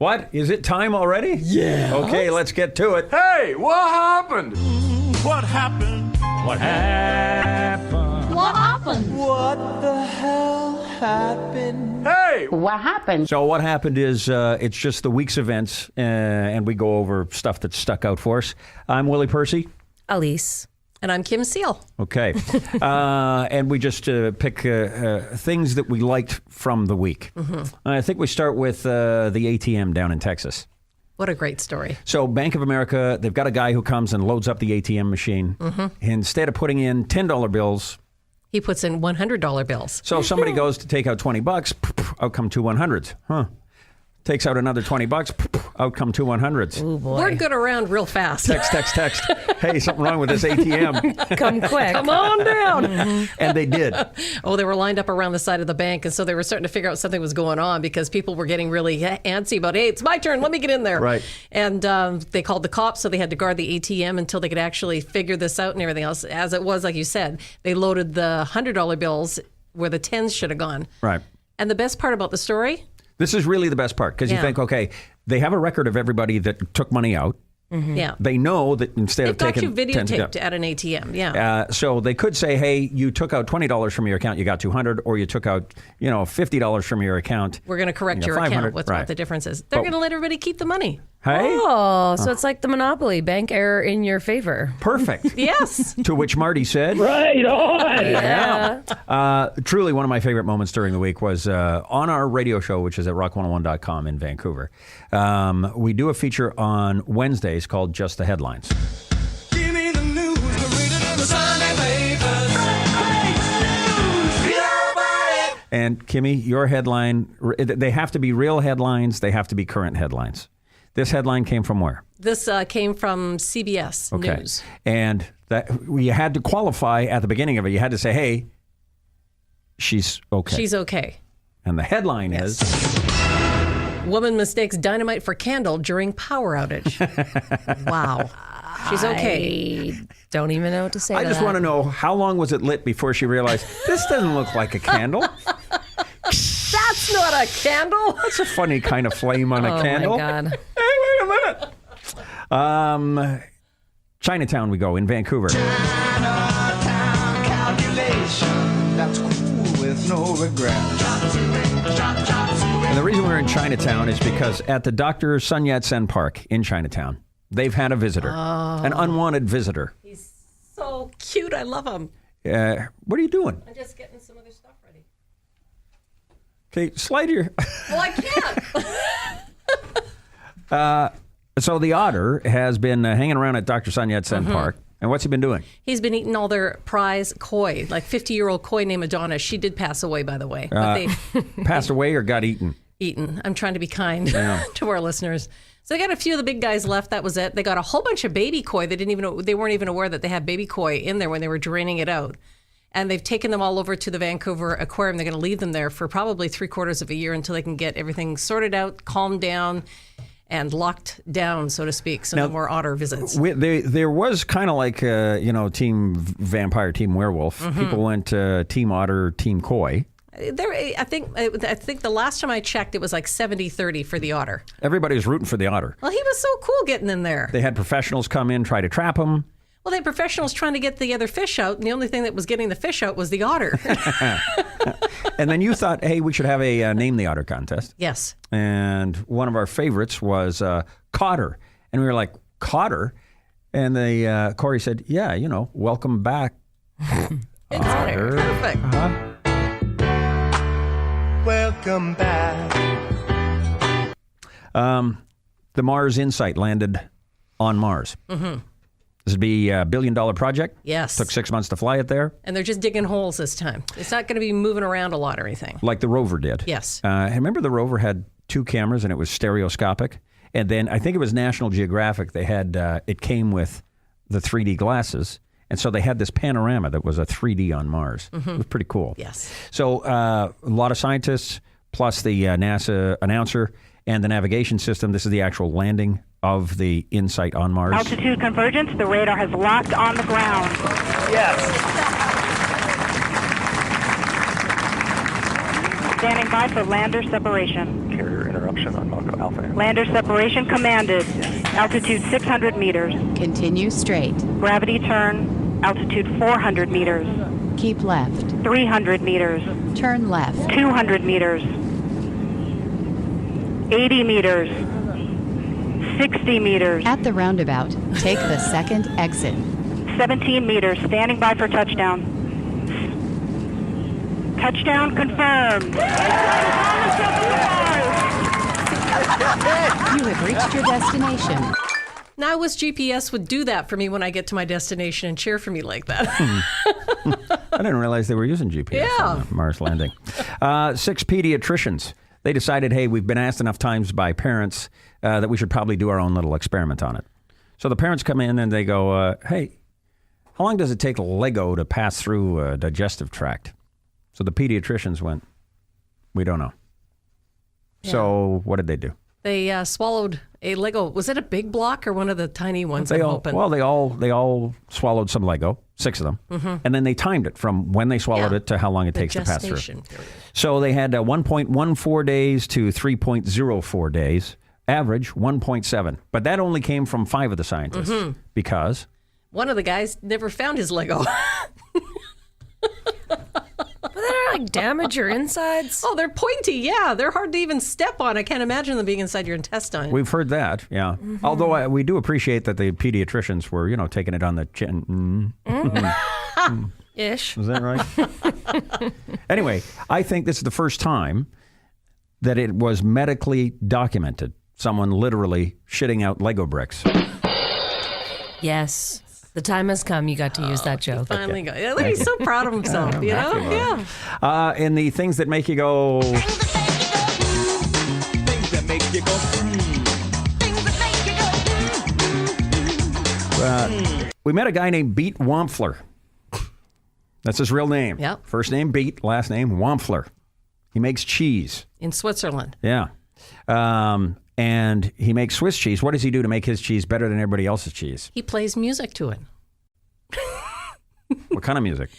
What? Is it time already? Yeah. Okay, let's get to it. Hey, what happened? What happened? What happened? What happened? What the hell happened? Hey! What happened? So what happened is it's just the week's events, and we go over stuff that stuck out for us. I'm Willie Percy. Elise. And I'm Kim Seal. Okay. And we just pick things that we liked from the week. I think we start with the ATM down in Texas. What a great story. So Bank of America, they've got a guy who comes and loads up the ATM machine. Instead of putting in $10 bills, He puts in $100 bills. so somebody goes to take out $20, out come two 100s. Takes out another $20, out come two 100s. Oh, boy. We're good around real fast. Text. Hey, something wrong with this ATM. Come quick. Come on down. And they did. Oh, they were lined up around the side of the bank, and so they were starting to figure out something was going on because people were getting really antsy about, hey, it's my turn, let me get in there. Right. And they called the cops, so they had to guard the ATM until they could actually figure this out and everything else. As it was, like you said, they loaded the $100 bills where the 10s should have gone. Right. And the best part about the story? This is really the best part because you Yeah. think, okay, they have a record of everybody that took money out. Yeah. They know that instead They've of got taking you videotaped at an ATM, yeah. so they could say, hey, you took out $20 from your account, you got $200, or you took out, $50 from your account. We're going to correct your 500, account with right. what the difference is. They're But- going to let everybody keep the money. Hey, Oh, so it's like the Monopoly. Bank error in your favor. perfect. Yes. To which Marty said, Right on! Yeah. truly one of my favorite moments during the week was on our radio show, which is at rock101.com in Vancouver. We do a feature on Wednesdays called Just the Headlines. Give me the news, the reading in the Sunday papers. Read about it. And Kimmy, your headline, they have to be real headlines. They have to be current headlines. This headline came from where? This came from CBS News. And that we had to qualify at the beginning of it. You had to say, hey, she's okay. She's okay. And the headline is, Woman mistakes dynamite for candle during power outage. Wow. She's okay. I don't even know what to say I to just that. want to know how long was it lit before she realized, this doesn't look like a candle. That's not a candle. That's a funny kind of flame on a Oh, candle. my God. Hey, wait a minute. Chinatown we go in Vancouver. Chinatown calculation. That's cool with no regrets. And the reason we're in Chinatown is because at the Dr. Sun Yat-sen Park in Chinatown, they've had a visitor, an unwanted visitor. He's so cute. I love him. What are you doing? I'm just getting some other stuff ready. Okay, slide your... Well, I can't. So the otter has been hanging around at Dr. Sun Yat-sen Park. And what's he been doing? He's been eating all their prize koi, like 50-year-old koi named Madonna. She did pass away, by the way. But they Passed away or got eaten? eaten. I'm trying to be kind to our listeners. So they got a few of the big guys left. That was it. They got a whole bunch of baby koi. They weren't even aware that they had baby koi in there when they were draining it out. And they've taken them all over to the Vancouver Aquarium. They're going to leave them there for probably 3/4 of a year until they can get everything sorted out, calmed down, and locked down, so to speak. So no more otter visits. There was kind of like, Team Vampire, Team Werewolf. People went Team Otter, Team Koi. I think the last time I checked, it was like 70-30 for the otter. Everybody was rooting for the otter. Well, he was so cool getting in there. They had professionals come in, try to trap him. Well, they had professionals trying to get the other fish out, and the only thing that was getting the fish out was the otter. And then you thought, hey, we should have a Name the Otter contest. Yes. And one of our favorites was Cotter. And we were like, Cotter? And Corey said, yeah, welcome back. It's Otter. perfect. Welcome back. The Mars Insight landed on Mars. This would be a $1 billion project. Yes. Took 6 months to fly it there, And they're just digging holes this time. It's not going to be moving around a lot or anything. like the rover did. Yes. I remember the rover had 2 cameras and it was stereoscopic. And then I think it was National Geographic. They had it came with the 3D glasses. And so they had this panorama that was a 3D on Mars. It was pretty cool. Yes. So a lot of scientists, plus the NASA announcer and the navigation system. This is the actual landing of the InSight on Mars. Altitude convergence. The radar has locked on the ground. Yes. Standing by for lander separation. Carrier interrupt. disruption on Marco Alpha. Lander separation commanded. Altitude 600 meters. Continue straight. Gravity turn. Altitude 400 meters. Keep left. 300 meters. Turn left. 200 meters. 80 meters. 60 meters. At the roundabout, take the second exit. 17 meters. Standing by for touchdown. Touchdown confirmed. You have reached your destination. Now I wish GPS would do that for me when I get to my destination and cheer for me like that. I didn't realize they were using GPS on the Mars landing. 6 pediatricians. They decided, hey, we've been asked enough times by parents that we should probably do our own little experiment on it. So the parents come in and they go, hey, how long does it take Lego to pass through a digestive tract? So the pediatricians went, we don't know. Yeah. So what did they do? They swallowed a Lego. Was it a big block or one of the tiny ones? They all swallowed some Lego, 6 of them, and then they timed it from when they swallowed it to how long it takes to pass through. Period. So they had 1.14 days to 3.04 days, average 1.7. But that only came from 5 of the scientists because one of the guys never found his Lego. But they don't like damage your insides. Oh, they're pointy. Yeah, they're hard to even step on. I can't imagine them being inside your intestine. we've heard that, yeah. Although we do appreciate that the pediatricians were, taking it on the chin. Ish. Is that right? Anyway, I think this is the first time that it was medically documented. Someone literally shitting out Lego bricks. Yes. The time has come. You got to use that joke. Finally got. Yeah, look, he's so proud of himself. Yeah. And the things that make you go. Things that make you go. Things that make you go. We met a guy named Beat Wampfler. That's his real name. Yep. First name Beat, last name Wampfler. He makes cheese. In Switzerland. Yeah. And he makes Swiss cheese. What does he do to make his cheese better than everybody else's cheese? He plays music to it. What kind of music?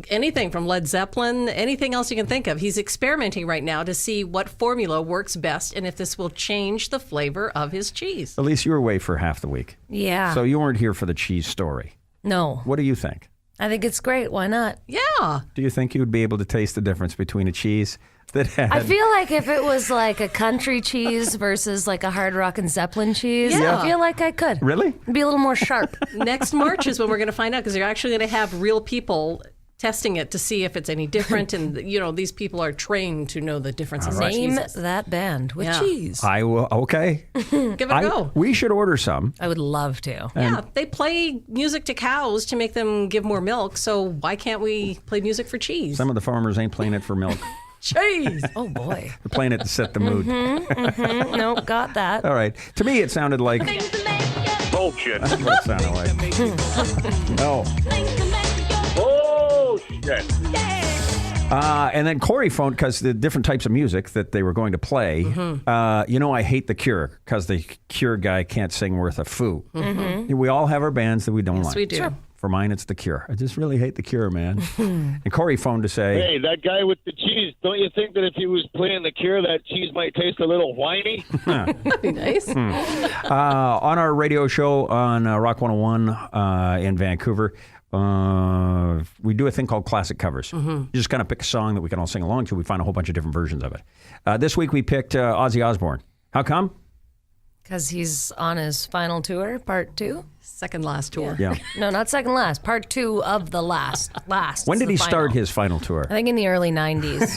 Anything from Led Zeppelin, anything else you can think of. He's experimenting right now to see what formula works best and if this will change the flavor of his cheese. Elise, you were away for half the week. Yeah. So you weren't here for the cheese story. No. What do you think? I think it's great. Why not? Yeah. Do you think you would be able to taste the difference between a cheese that had... I feel like if it was like a country cheese versus like a Hard Rock and Zeppelin cheese, Yeah. I feel like I could. Really? It'd be a little more sharp. Next March is when we're going to find out because they're actually going to have real people testing it to see if it's any different. And, these people are trained to know the differences in Name cheeses. that band with Yeah. cheese. I will. Okay. Give it a go. We should order some. I would love to. Yeah, they play music to cows to make them give more milk. So why can't we play music for cheese? Some of the farmers ain't playing it for milk. Cheese. Oh, boy. They're playing it to set the mood. Nope, got that. All right. To me, it sounded like... Bullshit. That's what it sounded like. No. Bullshit. And then Corey phoned because the different types of music that they were going to play. I hate The Cure because the Cure guy can't sing worth a foo. We all have our bands that we don't like. we do. Sure. For mine, it's The Cure. I just really hate The Cure, man. And Corey phoned to say... Hey, that guy with the cheese, don't you think that if he was playing The Cure, that cheese might taste a little whiny? That'd be nice. on our radio show on Rock 101 in Vancouver, we do a thing called Classic Covers. You just kind of pick a song that we can all sing along to. We find a whole bunch of different versions of it. This week we picked Ozzy Osbourne. How come? Because he's on his final tour, part 2. Second last tour. Yeah. No, not second last. Part 2 of the last. When did the he final. start his final tour? I think in the early 90s.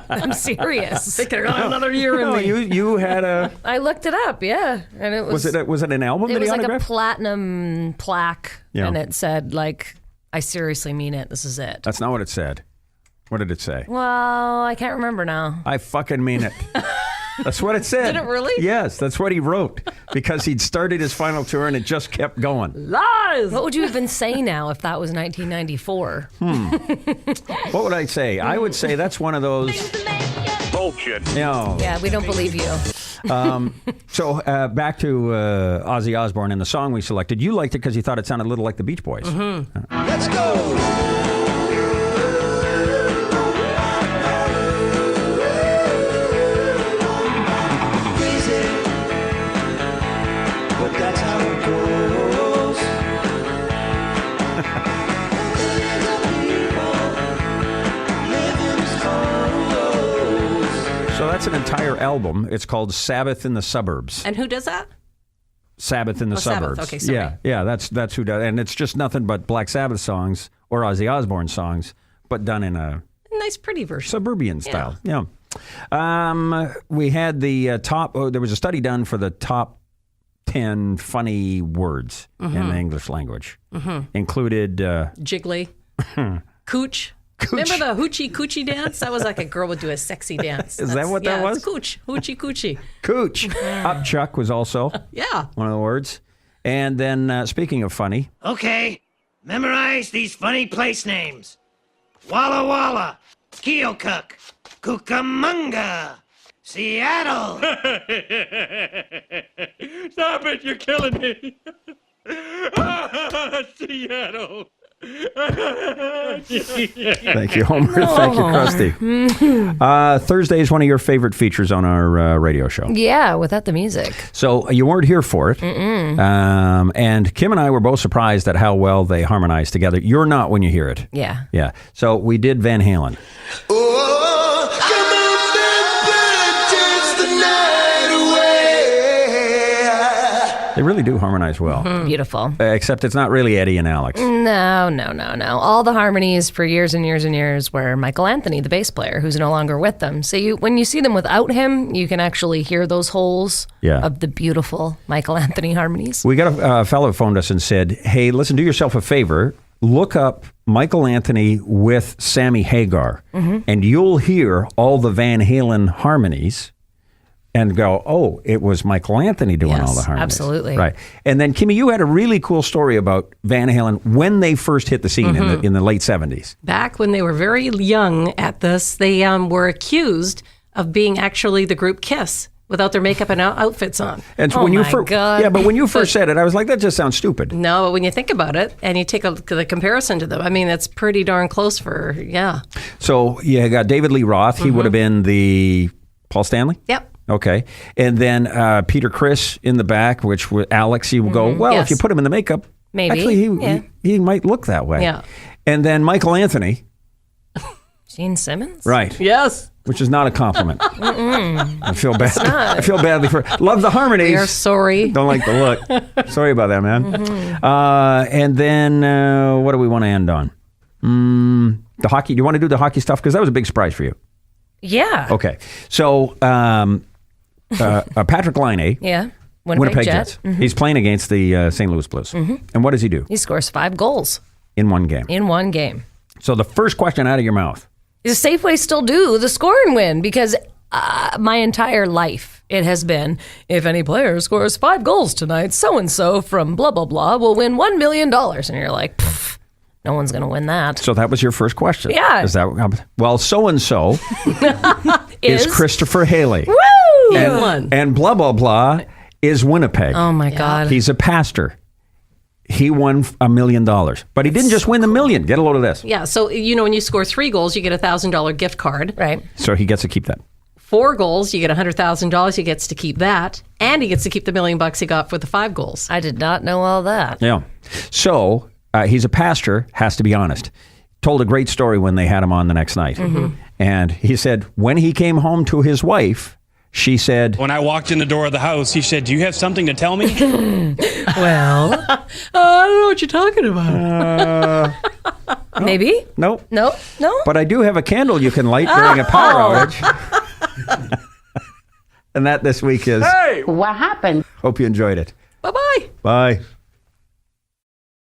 I'm serious. They could have gone another year in me. You had a... I looked it up, yeah. And it was Was it an album it that he was like a autographed? platinum plaque. Yeah. And it said, I seriously mean it. This is it. That's not what it said. What did it say? Well, I can't remember now. I fucking mean it. That's what it said. Did it really? Yes, that's what he wrote. Because he'd started his final tour and it just kept going. Lies! What would you even say now if that was 1994? What would I say? I would say that's one of those... Bullshit. Yeah, we don't believe you. So back to Ozzy Osbourne and the song we selected. You liked it because you thought it sounded a little like the Beach Boys. Let's go. an entire album. It's called Sabbath in the Suburbs. And who does that? Sabbath in the Sabbath. Suburbs. Okay, sorry. Yeah, that's who does. And it's just nothing but Black Sabbath songs or Ozzy Osbourne songs, but done in a Nice, pretty version. suburban style. Yeah. We had the top. Oh, there was a study done for the top 10 funny words in the English language. Included Jiggly. Cooch. Remember the hoochie coochie dance? That was like a girl would do a sexy dance. Is that what that was? It's cooch. Hoochie coochie. Cooch. Upchuck was also Yeah. one of the words. And then speaking of funny, Okay, memorize these funny place names. Walla Walla, Keokuk, Cucamonga, Seattle. Stop it! You're killing me. Seattle. thank you, Homer. Thank you, Krusty. Thursday is one of your favorite features on our radio show. Yeah, without the music. So you weren't here for it. And Kim and I were both surprised at how well they harmonized together. You're not when you hear it. Yeah. Yeah. So we did Van Halen. Oh, come on, baby, dance the night away. They really do harmonize well. Beautiful. Except it's not really Eddie and Alex. No. All the harmonies for years and years and years were Michael Anthony, the bass player, who's no longer with them. So when you see them without him, you can actually hear those holes of the beautiful Michael Anthony harmonies. We got a fellow who phoned us and said, hey, listen, do yourself a favor. Look up Michael Anthony with Sammy Hagar, and you'll hear all the Van Halen harmonies and go, oh, it was Michael Anthony doing all the harmonies. Absolutely. Right. And then, Kimmy, you had a really cool story about Van Halen when they first hit the scene in the late 70s. Back when they were very young at this, they were accused of being actually the group Kiss without their makeup and outfits on. And so Oh when you my first, God. yeah, but when you first said it, I was like, that just sounds stupid. No, but when you think about it and you take the comparison to them, I mean, that's pretty darn close for, So you got David Lee Roth. He would have been the Paul Stanley? Yep. Okay. And then Peter Criss in the back, which Alex, you would go, well, Yes. if you put him in the makeup, Maybe. actually he might look that way. Yeah. And then Michael Anthony. Gene Simmons? Right. Yes. Which is not a compliment. I feel bad. I feel badly for. Love the harmonies. We are sorry. Don't like the look. Sorry about that, man. And then what do we want to end on? The hockey. Do you want to do the hockey stuff? Because that was a big surprise for you. Yeah. Okay. So Patrick Laine. Yeah. Winnipeg Jets. He's playing against the St. Louis Blues. And what does he do? He scores 5 goals In one game. in one game. So the first question out of your mouth. Does Safeway still do the score and win? Because my entire life it has been, if any player scores 5 goals tonight, so-and-so from blah, blah, blah will win $1 million. And you're like, no one's going to win that. So that was your first question. Yeah. Is that well? So-and-so is Christopher Haley. Woo! And blah, blah, blah is Winnipeg. Oh, my God. He's a pastor. He won $1 million. But he didn't just win the million. Get a load of this. Yeah. So, when you score 3 goals, you get a $1,000 gift card. Right. So he gets to keep that. 4 goals, you get $100,000. He gets to keep that. And he gets to keep the $1 million he got for the 5 goals. I did not know all that. Yeah. So he's a pastor, has to be honest. Told a great story when they had him on the next night. And he said when he came home to his wife, she said, when I walked in the door of the house, he said, do you have something to tell me? Well, I don't know what you're talking about. maybe. Nope. No. But I do have a candle you can light during a power outage. And that this week is What happened? Hope you enjoyed it. Bye-bye. Bye.